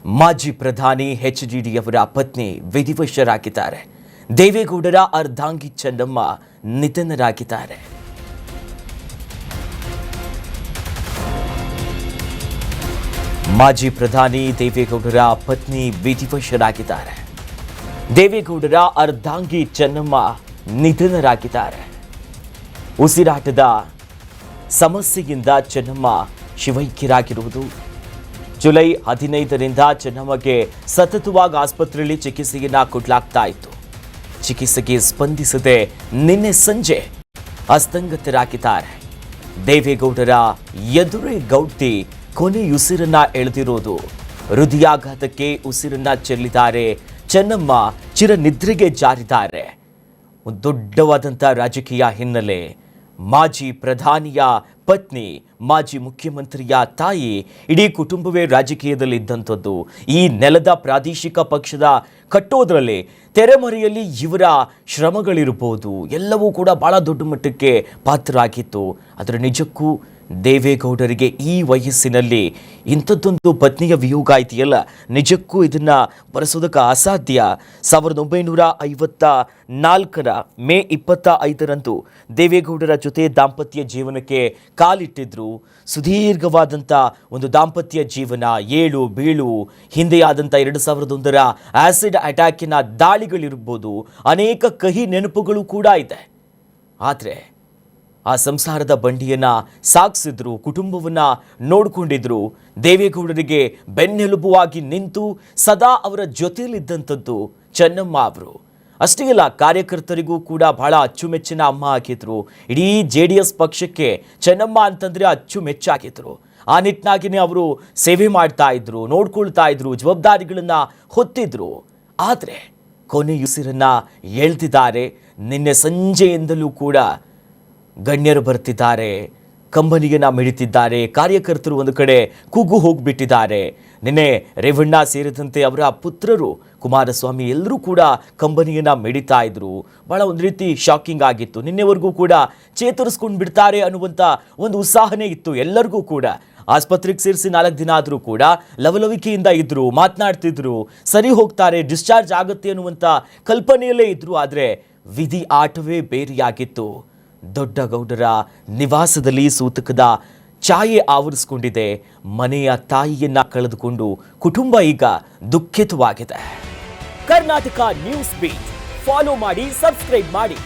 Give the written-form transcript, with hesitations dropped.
ಮಾಜಿ ಪ್ರಧಾನಿ ಎಚ್.ಡಿ.ಯವರ ಪತ್ನಿ ವಿಧಿವಶರಾಗಿದ್ದಾರೆ. ದೇವೇಗೌಡರ ಅರ್ಧಾಂಗಿ ಚೆನ್ನಮ್ಮ ನಿಧನರಾಗಿದ್ದಾರೆ. ಮಾಜಿ ಪ್ರಧಾನಿ ದೇವೇಗೌಡರ ಪತ್ನಿ ವಿಧಿವಶರಾಗಿದ್ದಾರೆ. ದೇವೇಗೌಡರ ಅರ್ಧಾಂಗಿ ಚೆನ್ನಮ್ಮ ನಿಧನರಾಗಿದ್ದಾರೆ. ಉಸಿರಾಟದ ಸಮಸ್ಯೆಯಿಂದ ಚೆನ್ನಮ್ಮ ಶಿವೈಕ್ಯರಾಗಿರುವುದು. ಜುಲೈ 15ರಿಂದ ಚೆನ್ನಮ್ಮಗೆ ಸತತವಾಗಿ ಆಸ್ಪತ್ರೆಯಲ್ಲಿ ಚಿಕಿತ್ಸೆಯನ್ನ ಕೊಡಲಾಗ್ತಾ ಇತ್ತು. ಚಿಕಿತ್ಸೆಗೆ ಸ್ಪಂದಿಸದೆ ನಿನ್ನೆ ಸಂಜೆ ಅಸ್ತಂಗತರಾಗಿದ್ದಾರೆ. ದೇವೇಗೌಡರ ಎದುರೇ ಗೌಡ್ತಿ ಕೊನೆಯುಸಿರನ್ನ ಎಳೆದಿರೋದು. ಹೃದಯಾಘಾತಕ್ಕೆ ಉಸಿರನ್ನ ಚೆಲ್ಲಿದ್ದಾರೆ. ಚೆನ್ನಮ್ಮ ಚಿರನಿದ್ರೆಗೆ ಜಾರಿದ್ದಾರೆ. ದೊಡ್ಡವಾದಂಥ ರಾಜಕೀಯ ಹಿನ್ನೆಲೆ. ಮಾಜಿ ಪ್ರಧಾನಿಯ ಪತ್ನಿ, ಮಾಜಿ ಮುಖ್ಯಮಂತ್ರಿಯ ತಾಯಿ, ಇಡೀ ಕುಟುಂಬವೇ ರಾಜಕೀಯದಲ್ಲಿ ಇದ್ದಂಥದ್ದು. ಈ ನೆಲದ ಪ್ರಾದೇಶಿಕ ಪಕ್ಷದ ಕಟ್ಟೋದ್ರಲ್ಲಿ ತೆರೆಮರೆಯಲ್ಲಿ ಇವರ ಶ್ರಮಗಳಿರ್ಬೋದು, ಎಲ್ಲವೂ ಕೂಡ ಬಹಳ ದೊಡ್ಡ ಮಟ್ಟಕ್ಕೆ ಪಾತ್ರರಾಗಿತ್ತು. ಆದರೆ ನಿಜಕ್ಕೂ ದೇವೇಗೌಡರಿಗೆ ಈ ವಯಸ್ಸಿನಲ್ಲಿ ಇಂಥದ್ದೊಂದು ಪತ್ನಿಯ ವಿಯೋಗ ಇದೆಯಲ್ಲ, ನಿಜಕ್ಕೂ ಇದನ್ನು ಬರೆಸೋದಕ್ಕೆ ಅಸಾಧ್ಯ. 1954ರ ಮೇ 25ರಂದು ದೇವೇಗೌಡರ ಜೊತೆ ದಾಂಪತ್ಯ ಜೀವನಕ್ಕೆ ಕಾಲಿಟ್ಟಿದ್ರು. ಸುದೀರ್ಘವಾದಂಥ ಒಂದು ದಾಂಪತ್ಯ ಜೀವನ, ಏಳು ಬೀಳು, ಹಿಂದೆಯಾದಂಥ 2001ರ ಆಸಿಡ್ ಅಟ್ಯಾಕಿನ ದಾಳಿಗಳಿರ್ಬೋದು, ಅನೇಕ ಕಹಿ ನೆನಪುಗಳು ಕೂಡ ಇದೆ. ಆದರೆ ಆ ಸಂಸಾರದ ಬಂಡಿಯನ್ನ ಸಾಗಿಸಿದ್ರು, ಕುಟುಂಬವನ್ನ ನೋಡಿಕೊಂಡಿದ್ರು. ದೇವೇಗೌಡರಿಗೆ ಬೆನ್ನೆಲುಬುವಾಗಿ ನಿಂತು ಸದಾ ಅವರ ಜೊತೆಯಲ್ಲಿದ್ದಂಥದ್ದು ಚೆನ್ನಮ್ಮ ಅವರು. ಅಷ್ಟೇ ಅಲ್ಲ, ಕಾರ್ಯಕರ್ತರಿಗೂ ಕೂಡ ಬಹಳ ಅಚ್ಚುಮೆಚ್ಚಿನ ಅಮ್ಮ ಆಗಿದ್ರು. ಇಡೀ JDS ಪಕ್ಷಕ್ಕೆ ಚೆನ್ನಮ್ಮ ಅಂತಂದ್ರೆ ಅಚ್ಚುಮೆಚ್ಚಾಗಿದ್ರು. ಆ ನಿಟ್ಟಿನಾಗಿನೇ ಅವರು ಸೇವೆ ಮಾಡ್ತಾ ಇದ್ರು, ನೋಡ್ಕೊಳ್ತಾ ಇದ್ರು, ಜವಾಬ್ದಾರಿಗಳನ್ನ ಹೊತ್ತಿದ್ರು. ಆದರೆ ಕೊನೆಯುಸಿರನ್ನ ಎಳ್ತಿದ್ದಾರೆ. ನಿನ್ನೆ ಸಂಜೆಯಿಂದಲೂ ಕೂಡ ಗಣ್ಯರು ಬರ್ತಿದ್ದಾರೆ, ಕಂಬನಿಯನ್ನ ಮಿಡಿತಿದ್ದಾರೆ. ಕಾರ್ಯಕರ್ತರು ಒಂದು ಕಡೆ ಕುಗ್ಗು ಹೋಗಿಬಿಟ್ಟಿದ್ದಾರೆ. ನಿನ್ನೆ ರೇವಣ್ಣ ಸೇರಿದಂತೆ ಅವರ ಪುತ್ರರು, ಕುಮಾರಸ್ವಾಮಿ ಎಲ್ಲರೂ ಕೂಡ ಕಂಬನಿಯನ್ನ ಮಿಡಿತಾ ಇದ್ರು. ಬಹಳ ಒಂದು ರೀತಿ ಶಾಕಿಂಗ್ ಆಗಿತ್ತು. ನಿನ್ನೆವರೆಗೂ ಕೂಡ ಚೇತರಿಸ್ಕೊಂಡು ಬಿಡ್ತಾರೆ ಅನ್ನುವಂಥ ಒಂದು ಉತ್ಸಾಹನೇ ಇತ್ತು ಎಲ್ಲರಿಗೂ ಕೂಡ. ಆಸ್ಪತ್ರೆಗೆ ಸೇರಿಸಿ 4 ದಿನ ಆದರೂ ಕೂಡ ಲವಲವಿಕೆಯಿಂದ ಇದ್ರು, ಮಾತನಾಡ್ತಿದ್ರು, ಸರಿ ಹೋಗ್ತಾರೆ, ಡಿಸ್ಚಾರ್ಜ್ ಆಗುತ್ತೆ ಅನ್ನುವಂಥ ಕಲ್ಪನೆಯಲ್ಲೇ ಇದ್ರು. ಆದರೆ ವಿಧಿ ಆಟವೇ ಬೇರೆಯಾಗಿತ್ತು. ದೊಡ್ಡಗೌಡರ ನಿವಾಸದಲ್ಲಿ ಸೂತಕದ ಛಾಯೆ ಆವರಿಸಿಕೊಂಡಿದೆ. ಮನೆಯ ತಾಯಿಯನ್ನ ಕಳೆದುಕೊಂಡು ಕುಟುಂಬ ಈಗ ದುಃಖಿತವಾಗಿದೆ. ಕರ್ನಾಟಕ ನ್ಯೂಸ್ ಬೀಟ್ ಫಾಲೋ ಮಾಡಿ, ಸಬ್ಸ್ಕ್ರೈಬ್ ಮಾಡಿ.